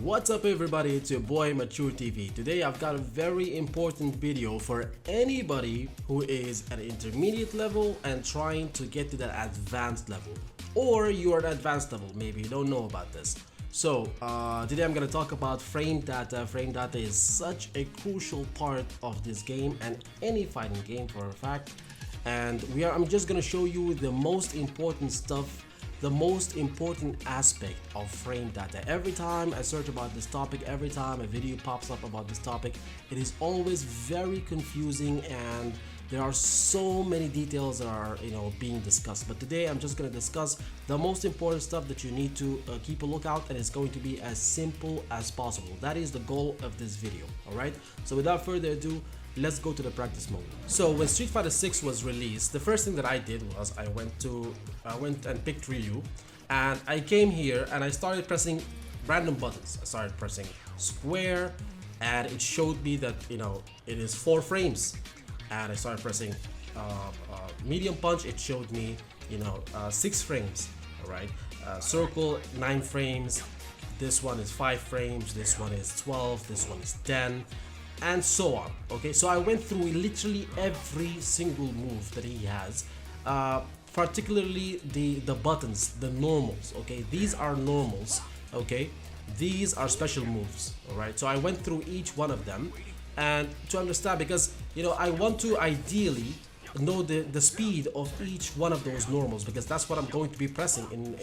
What's up everybody, it's your boy MachoorTV. Today I've got a very important video for anybody who is at an intermediate level and trying to get to that advanced level. Or you are at advanced level, maybe you don't know about this. So today I'm going to talk about frame data. Frame data is such a crucial part of this game and any fighting game for a fact. And I'm just going to show you the most important stuff, the most important aspect of frame data. Every time I search about this topic, every time a video pops up about this topic, it is always very confusing and there are so many details that are being discussed. But today I'm just going to discuss the most important stuff that you need to keep a lookout, and it's going to be as simple as possible. That is the goal of this video. All right, so without further ado, let's go to the practice mode. So when Street Fighter 6 was released, the first thing that I did was I went and picked Ryu, and I came here and I started pressing random buttons. I started pressing square and it showed me that it is 4 frames, and I started pressing medium punch. It showed me 6 frames. All right, circle 9 frames, this one is 5 frames, this one is 12, this one is 10, and so on. Okay, so I went through literally every single move that he has, particularly the buttons, the normals. Okay, these are normals. Okay, these are special moves. All right, so I went through each one of them and to understand, because I want to ideally know the speed of each one of those normals, because that's what I'm going to be pressing in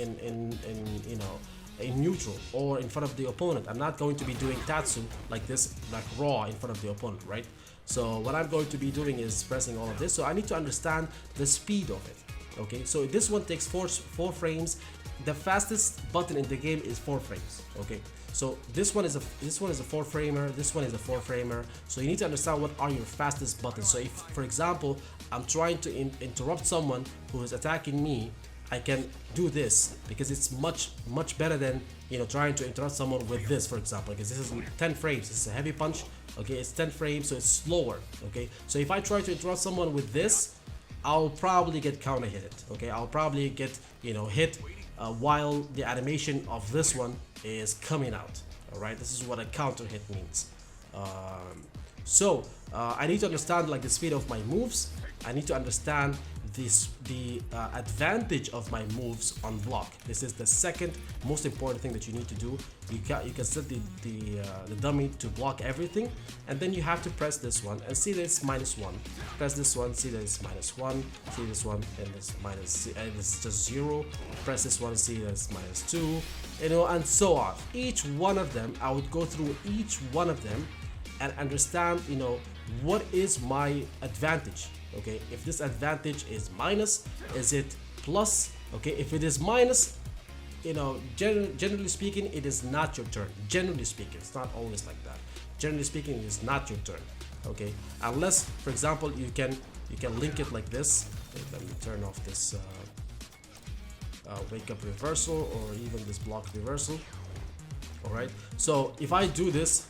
neutral or in front of the opponent. I'm not going to be doing Tatsu like this, like raw in front of the opponent, right? So what I'm going to be doing is pressing all of this, so I need to understand the speed of it. Okay, so this one takes four frames. The fastest button in the game is 4 frames. Okay, so this one is a 4 framer, this one is a 4 framer. So you need to understand what are your fastest buttons. So if, for example, I'm trying to interrupt someone who is attacking me, I can do this because it's much better than trying to interrupt someone with this, for example, because this is 10 frames. This is a heavy punch. Okay, it's 10 frames, so it's slower. Okay, so if I try to interrupt someone with this, I'll probably get counter hit. Okay, I'll probably get hit while the animation of this one is coming out. All right, this is what a counter hit means. I need to understand like the speed of my moves. I need to understand the advantage of my moves on block. This is the second most important thing that you need to do. You can set the dummy to block everything, and then you have to press this one and see that it's -1. Press this one, see that it's -1. See this one, and it's and it's just 0. Press this one, see that it's -2. And so on. Each one of them, I would go through each one of them and understand what is my advantage. Okay, if this advantage is minus, is it plus? Okay, if it is minus, generally speaking, it is not your turn. Generally speaking, it's not always like that. Generally speaking, it is not your turn. Okay, unless, for example, you can link it like this. Okay, let me turn off this wake up reversal, or even this block reversal. All right, so if I do this,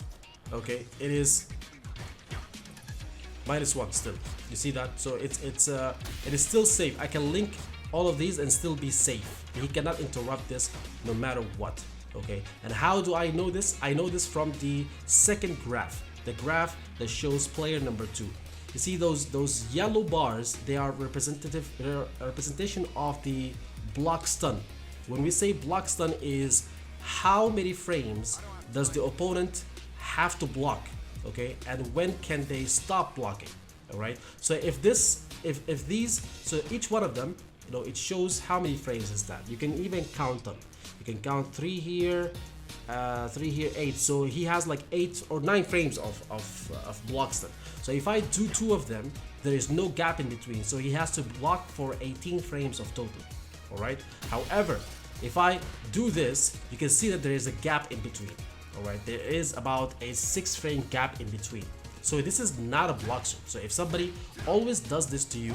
okay, it is -1 still. You see that? So it is still safe. I can link all of these and still be safe. He cannot interrupt this no matter what. Okay, and how do I know this? I know this from the second graph, the graph that shows player number 2. You see those yellow bars? They are representation of the block stun. When we say block stun, is how many frames does the opponent have to block? Okay, and when can they stop blocking? All right, so if these, so each one of them, it shows how many frames is that. You can even count them. You can count 3 here, 3 here, 8. So he has like 8 or 9 frames of block stun. So if I do 2 of them, there is no gap in between, so he has to block for 18 frames of total. All right, however, if I do this, you can see that there is a gap in between. All right, there is about a 6 frame gap in between. So this is not a block zone. So if somebody always does this to you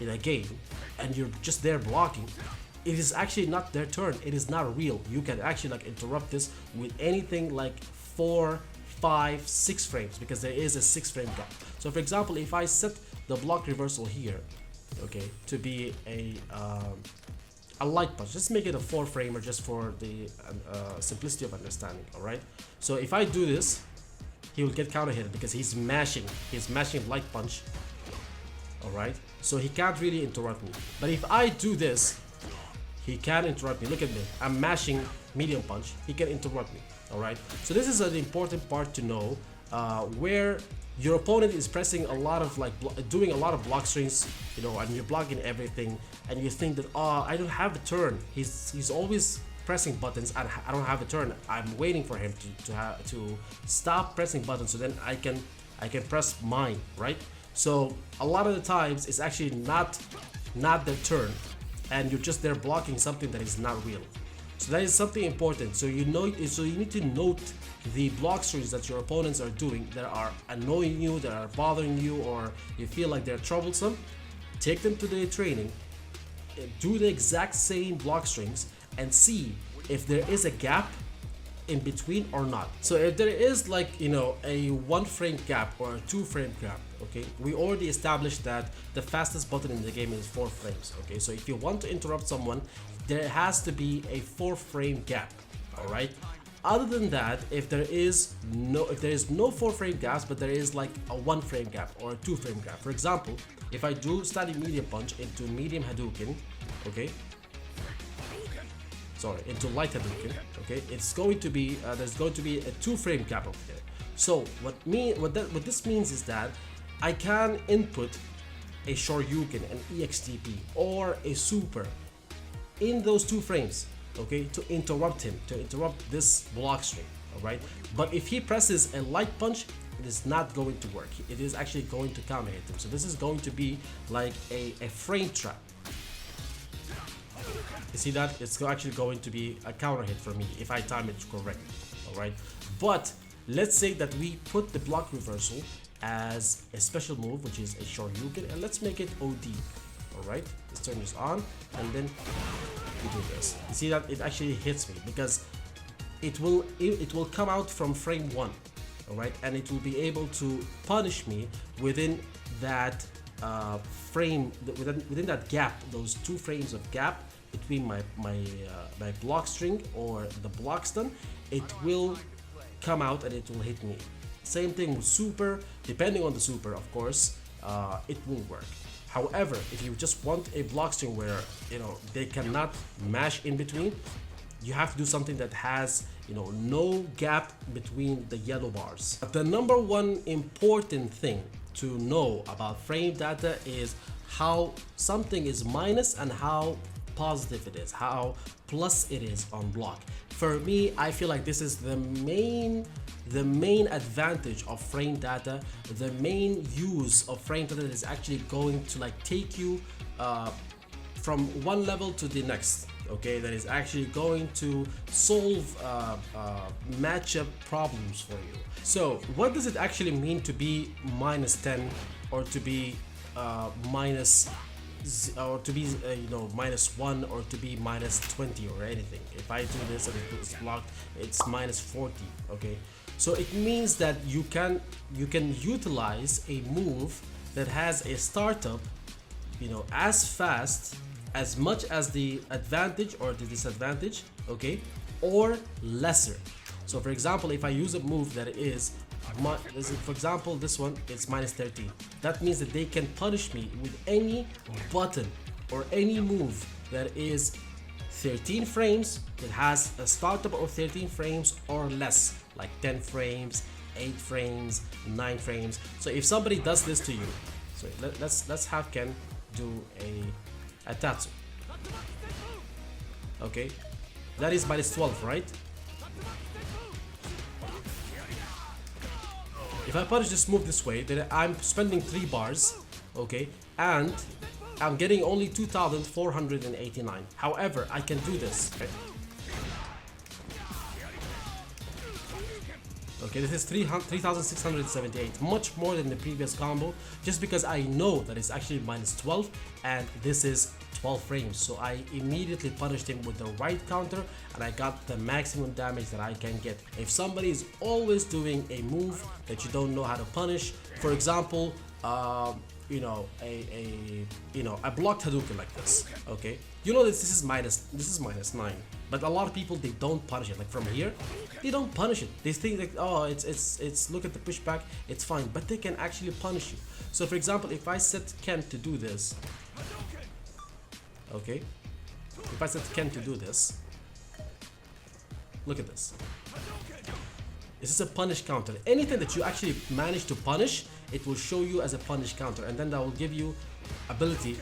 in a game and you're just there blocking, it is actually not their turn. It is not real. You can actually like interrupt this with anything like 4, 5, 6 frames, because there is a 6 frame gap. So for example, if I set the block reversal here, okay, to be a a light punch. Let's make it a 4-framer just for the simplicity of understanding. All right. So if I do this, he will get counter hit because he's mashing light punch. All right. So he can't really interrupt me. But if I do this, he can interrupt me. Look at me. I'm mashing medium punch. He can interrupt me. All right. So this is an important part to know, where your opponent is pressing a lot of doing a lot of block strings, you know, and you're blocking everything, and you think that, oh, I don't have a turn. He's always pressing buttons, and I don't have a turn. I'm waiting for him to stop pressing buttons, so then I can press mine, right? So a lot of the times it's actually not their turn, and you're just there blocking something that is not real. So that is something important. So you need to note the block strings that your opponents are doing that are annoying you, that are bothering you, or you feel like they're troublesome. Take them to the training, do the exact same block strings, and see if there is a gap in between or not. So if there is, like, you know, a 1-frame gap or a 2-frame gap, okay, we already established that the fastest button in the game is 4 frames. Okay, so if you want to interrupt someone, there has to be a 4-frame gap. All right. Other than that, if there is no 4-frame gaps, but there is like a 1-frame gap or a 2-frame gap. For example, if I do standing medium punch into medium Hadouken, okay, sorry, into light Hadouken, okay, it's going to be there's going to be a 2-frame gap over there. So what this means is that I can input a Shoryuken, an EXTP, or a super in those 2 frames, okay, to interrupt him, to interrupt this block string. All right, but if he presses a light punch, it is not going to work. It is actually going to counter hit him. So this is going to be like a frame trap. You see that? It's actually going to be a counter hit for me if I time it correctly. All right, but let's say that we put the block reversal as a special move, which is a Shoryuken, and let's make it OD. All right, let's turn this on, and then we do this. You see that it actually hits me because it will come out from frame 1. All right, and it will be able to punish me within that frame, within that gap, those 2 frames of gap between my block string or the block stun. It will come out and it will hit me. Same thing with super. Depending on the super, of course, it will work. However, if you just want a block string where, you know, they cannot mash in between, you have to do something that has, you know, no gap between the yellow bars. But the number one important thing to know about frame data is how something is minus and how positive it is, how plus it is on block. For me, I feel like this is the main advantage of frame data. The main use of frame data is actually going to like take you from one level to the next. Okay, that is actually going to solve matchup problems for you. So what does it actually mean to be minus 10 or to be minus or to be you know, minus 1 or to be minus 20 or anything? If I do this and it's blocked, it's minus 40. Okay, so it means that you can utilize a move that has a startup, you know, as fast as much as the advantage or the disadvantage, okay, or lesser. So for example, if I use a move that is, for example, this one, it's minus 13. That means that they can punish me with any button or any move that is 13 frames, that has a startup of 13 frames or less, like 10 frames, 8 frames, 9 frames. So if somebody does this to you, so let's have Ken do a Tatsu. Okay, that is minus 12, right? If I punish this move this way, then I'm spending 3 bars, okay, and I'm getting only 2,489. However, I can do this. Okay, this is 3,678, much more than the previous combo, just because I know that it's actually minus 12 and this is 12 frames. So I immediately punished him with the right counter and I got the maximum damage that I can get. If somebody is always doing a move that you don't know how to punish, for example, a blocked Hadouken like this. Okay, you know this is -9, but a lot of people, they don't punish it. Like from here, they don't punish it. They think like, oh, it's look at the pushback, it's fine, but they can actually punish you. So for example, if I set Ken to do this, okay, if I set Ken to do this, look at this. This is a punish counter. Anything that you actually manage to punish, it will show you as a punish counter, and then that will give you ability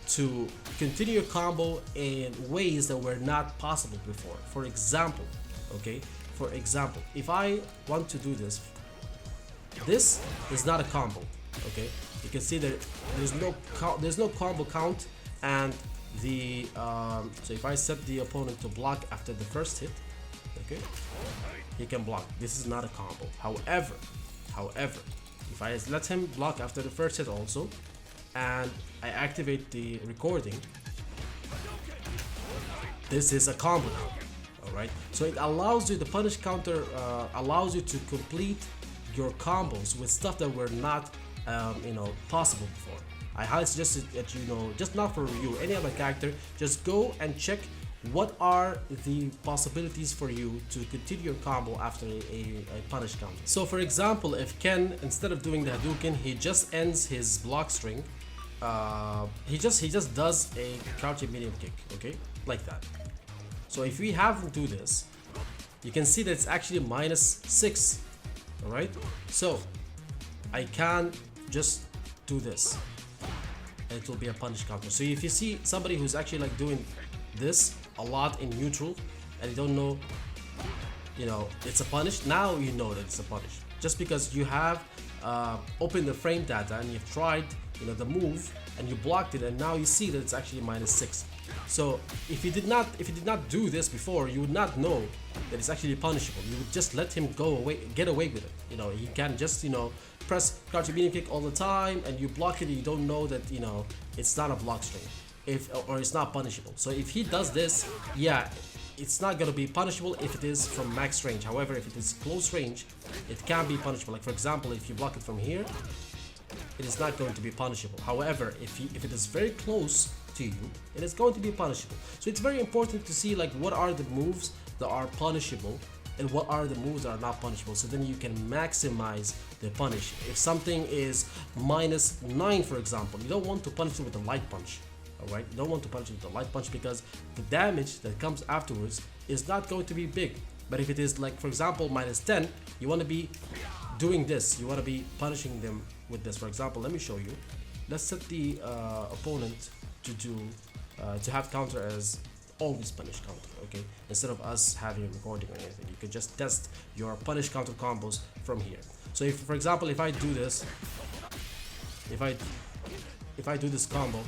to continue your combo in ways that were not possible before. For example, okay, for example, if I want to do this, this is not a combo. Okay, you can see that there's no combo count, and the so if I set the opponent to block after the first hit, okay, he can block. This is not a combo. However, if I let him block after the first hit also, and I activate the recording, this is a combo now. Alright, so it allows you, the punish counter allows you to complete your combos with stuff that were not possible before. I highly suggest that just not for you, any other character, just go and check what are the possibilities for you to continue your combo after a punish counter. So for example, if Ken, instead of doing the Hadouken, he just ends his block string, he just does a crouching medium kick, okay, like that. So if we have him do this, you can see that it's actually -6. All right, so I can just do this, and it will be a punish counter. So if you see somebody who's actually like doing this a lot in neutral, and you don't know, it's a punish, now you know that it's a punish. Just because you have opened the frame data and you've tried the move and you blocked it, and now you see that it's actually -6. So if you did not do this before, you would not know that it's actually punishable. You would just let him get away with it. He can just press crouching medium kick all the time, and you block it and you don't know that it's not a block string, or it's not punishable. So if he does this, yeah, it's not gonna be punishable if it is from max range. However, if it is close range, it can be punishable. Like for example, if you block it from here, it is not going to be punishable. However, if it is very close to you, it is going to be punishable. So it's very important to see like what are the moves that are punishable and what are the moves that are not punishable, so then you can maximize the punish. If something is -9, for example, you don't want to punish it with a light punch. Alright, you don't want to punish it with a light punch because the damage that comes afterwards is not going to be big. But if it is like, for example, -10, you want to be doing this, you want to be punishing them with this. For example, let me show you. Let's set the opponent to have counter as always punish counter, okay, instead of us having a recording or anything. You could just test your punish counter combos from here. So if, for example, if I do this, if I do this combo,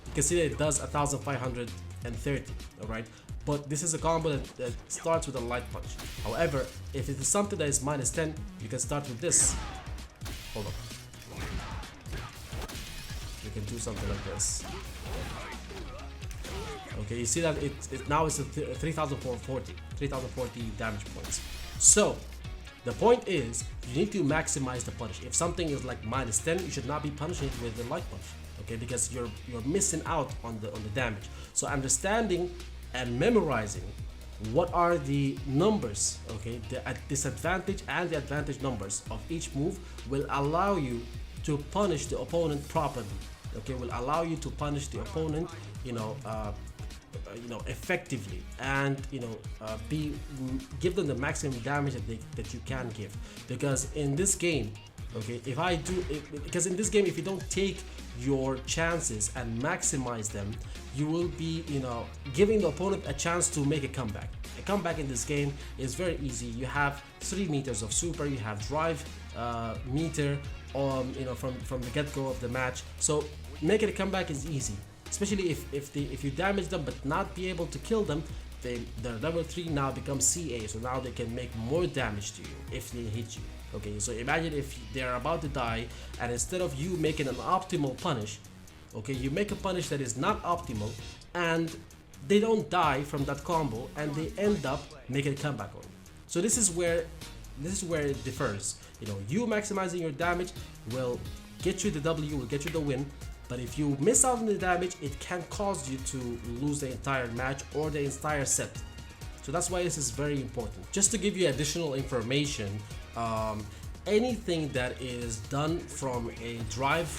you can see that it does 1530. All right, but this is a combo that starts with a light punch. However, if it is something that is -10, you can start with this. Hold on, you can do something like this. Okay, you see that now it's a 3040 damage points. So the point is, you need to maximize the punish. If something is like -10, you should not be punishing it with the light punch, okay, because you're missing out on the damage. So understanding and memorizing what are the numbers, okay, the disadvantage and the advantage numbers of each move will allow you to punish the opponent properly. Okay, will allow you to punish the opponent, effectively, and give them the maximum damage that you can give. Because in this game, okay, because in this game, if you don't take your chances and maximize them, you will be giving the opponent a chance to make a comeback. A comeback in this game is very easy. You have 3 meters of super, you have drive meter from the get-go of the match. So making a comeback is easy, especially if you damage them but not be able to kill them. Their level 3 now becomes CA, so now they can make more damage to you if they hit you. Okay, so imagine if they're about to die, and instead of you making an optimal punish, okay, you make a punish that is not optimal, and they don't die from that combo, and they end up making a comeback on you. So this is where it differs. You maximizing your damage will get you the W, will get you the win. But if you miss out on the damage, it can cause you to lose the entire match or the entire set. So that's why this is very important. Just to give you additional information, anything that is done from a drive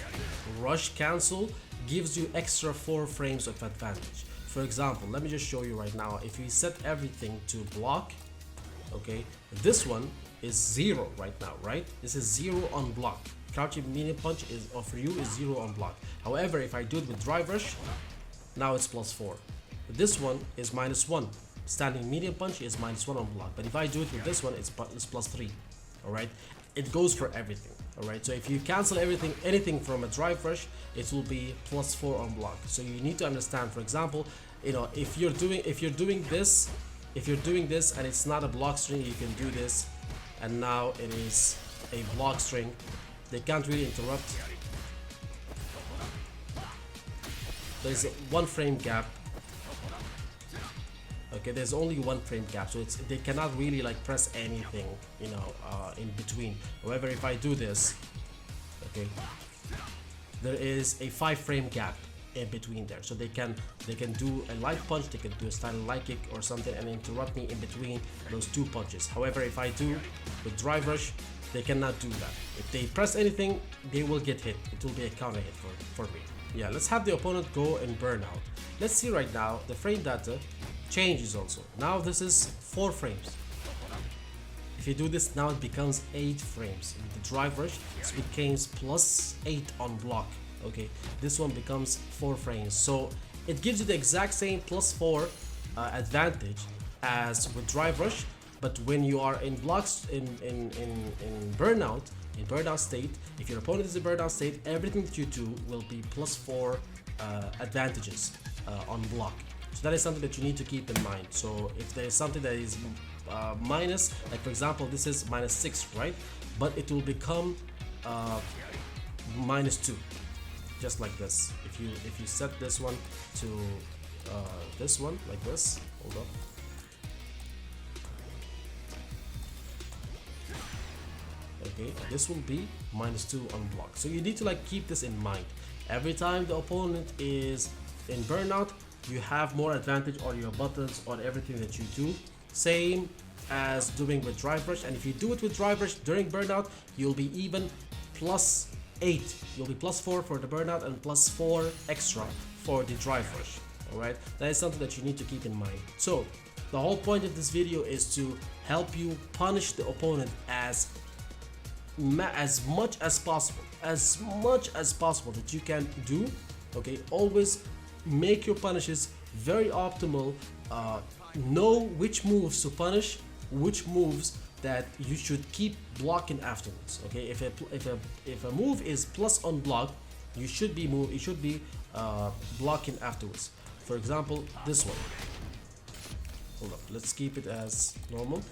rush cancel gives you extra 4 frames of advantage. For example, let me just show you right now. If you set everything to block, okay, this one is 0 right now, right? This is 0 on block. Crouching medium punch is, or for you, is 0 on block. However, if I do it with drive rush, now it's +4. This one is -1. Standing medium punch is -1 on block. But if I do it with this one, it's +3. All right, it goes for everything. All right, so if you cancel anything from a drive rush, it will be +4 on block. So you need to understand. For example, you know, if you're doing this and it's not a block string, you can do this, and now it is a block string. They can't really interrupt. There's a 1 frame gap. Okay, there's only 1 frame gap, so they cannot really like press anything, you know, in between. However, if I do this, okay, there is a 5 frame gap in between there, so they can do a light punch, they can do a style light kick or something and interrupt me in between those 2 punches. However, if I do with drive rush, they cannot do that. If they press anything, they will get hit. It will be a counter hit for me. Yeah, let's have the opponent go in Burnout. Let's see right now, the frame data changes also. Now this is 4 frames. If you do this, now it becomes 8 frames. With the drive rush, it becomes +8 on block. Okay, this one becomes 4 frames. So it gives you the exact same +4 advantage as with drive rush. But when you are in blocks in burnout state, if your opponent is in burnout state, everything that you do will be +4 advantages on block. So that is something that you need to keep in mind. So if there is something that is minus, like for example, this is -6, right? But it will become -2, just like this. If you set this one to this one like this, hold up. Okay, this will be -2 on block. So you need to like keep this in mind. Every time the opponent is in burnout, you have more advantage on your buttons, on everything that you do. Same as doing with drive rush. And if you do it with drive rush during burnout, you'll be even +8. You'll be +4 for the burnout and +4 extra for the drive rush. All right, that is something that you need to keep in mind. So the whole point of this video is to help you punish the opponent as much as possible that you can do. Okay, always make your punishes very optimal. Know which moves to punish, which moves that you should keep blocking afterwards. Okay, if a move is plus on block, you should be blocking afterwards. For example, this one. Hold up, let's keep it as normal.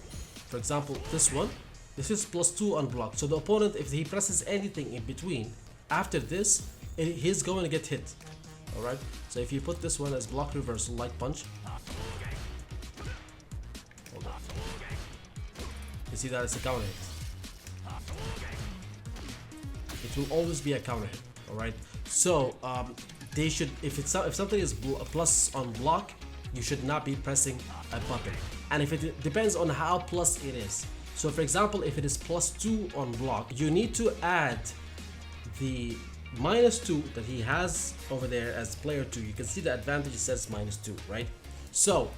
For example, this one. This is +2 on block. So the opponent, if he presses anything in between, after this, he's going to get hit. Alright, so if you put this one as block reversal, light punch. Hold on. You see that it's a counter hit. It will always be a counter hit. Alright, so they should, if something is plus on block, you should not be pressing a button. And if it depends on how plus it is. So for example, if it is +2 on block, you need to add the -2 that he has over there as player 2. You can see the advantage, it says -2, right? So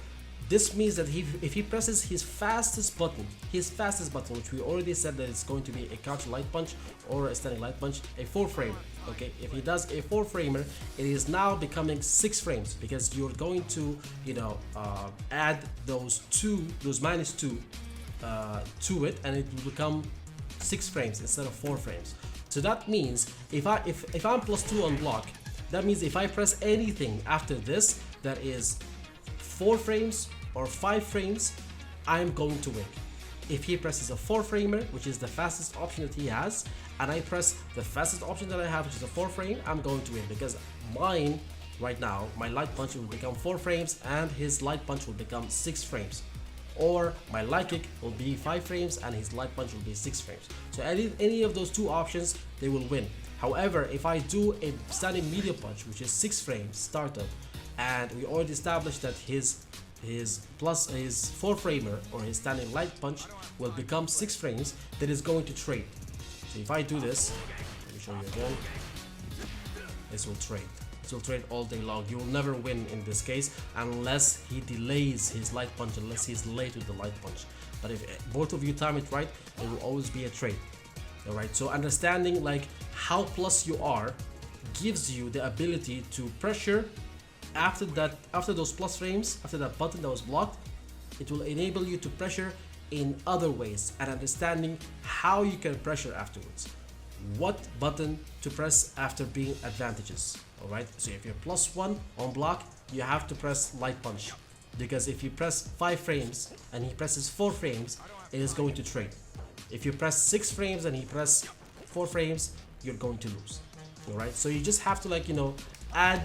this means that if he presses his fastest button, which we already said that it's going to be a counter light punch or a standing light punch, a 4 frame. Okay, if he does a 4 framer, it is now becoming 6 frames because you're going to, you know, add those -2 to it, and it will become 6 frames instead of 4 frames. So that means if I'm +2 on block, that means if I press anything after this that is 4 frames or 5 frames, I'm going to win. If he presses a 4 framer, which is the fastest option that he has, and I press the fastest option that I have, which is a 4 frame, I'm going to win because mine right now, my light punch will become 4 frames and his light punch will become 6 frames. Or my light kick will be 5 frames and his light punch will be 6 frames. So any of those 2 options, they will win. However, if I do a standing medium punch, which is 6 frames startup, and we already established that his 4-framer or his standing light punch will become 6 frames, then it's going to trade. So if I do this, let me show you again, this will trade. This will trade all day long. You will never win in this case unless he delays his light punch, unless he's late with the light punch. But if both of you time it right, it will always be a trade. Alright, so understanding like how plus you are gives you the ability to pressure after those plus frames, after that button that was blocked. It will enable you to pressure in other ways, and understanding how you can pressure afterwards, what button to press after being advantages. Alright, so if you're +1 on block, you have to press light punch, because if you press 5 frames and he presses 4 frames, it is going to trade. If you press 6 frames and he presses 4 frames, you're going to lose. Alright, so you just have to, like, you know, add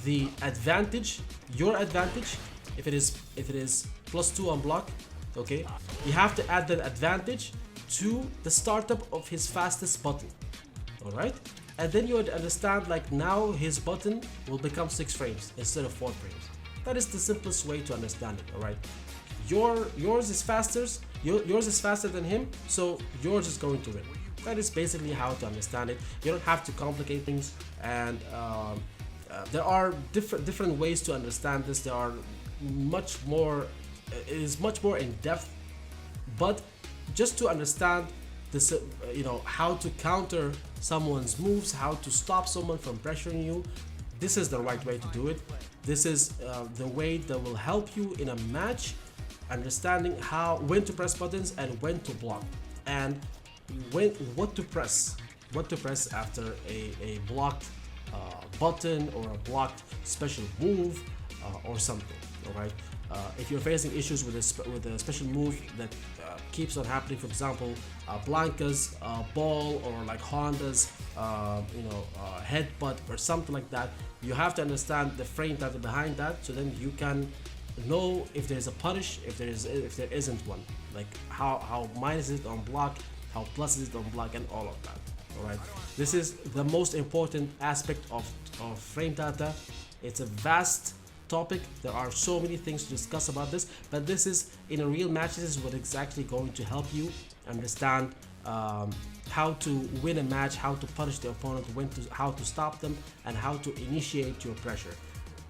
the advantage, your advantage. If it is +2 on block, okay, you have to add that advantage to the startup of his fastest button. Alright, and then you would understand, like, now his button will become 6 frames instead of 4 frames. That is the simplest way to understand it. Alright, yours is faster than him, so yours is going to win. That is basically how to understand it. You don't have to complicate things, and there are different ways to understand this. There are much more, it is much more in depth, but just to understand this, you know, how to counter someone's moves, how to stop someone from pressuring you, this is the right way to do it. This is the way that will help you in a match, understanding when to press buttons and when to block, and what to press after a blocked button or a blocked special move or something. Alright, if you're facing issues with a special move that keeps on happening, for example, Blanca's ball, or like Honda's headbutt or something like that, you have to understand the frame data behind that, so then you can know if there's a punish, if there isn't one, like how minus is it on block, how plus is it on block, and all of that. Alright, this is the most important aspect of frame data. It's a vast topic. There are so many things to discuss about this, but this is, in a real match, this is what exactly going to help you understand how to win a match, how to punish the opponent, how to stop them, and how to initiate your pressure.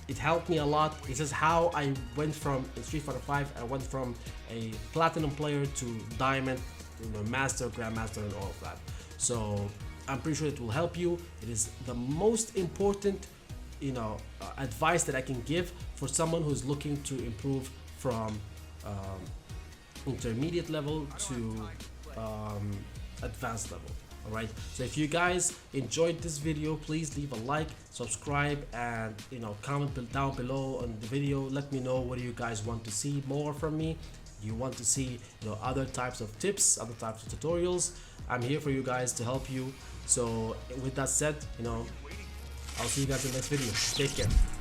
It helped me a lot. This is how I went from Street Fighter 5. I went from a platinum player to diamond, master, grandmaster, and all of that. So I'm pretty sure it will help you. It is the most important, advice that I can give for someone who's looking to improve from intermediate level to advanced level. Alright, so if you guys enjoyed this video, please leave a like, subscribe, and comment down below on the video. Let me know what do you guys want to see more from me. You want to see other types of tips, other types of tutorials. I'm here for you guys to help you. So with that said, I'll see you guys in the next video. Take care.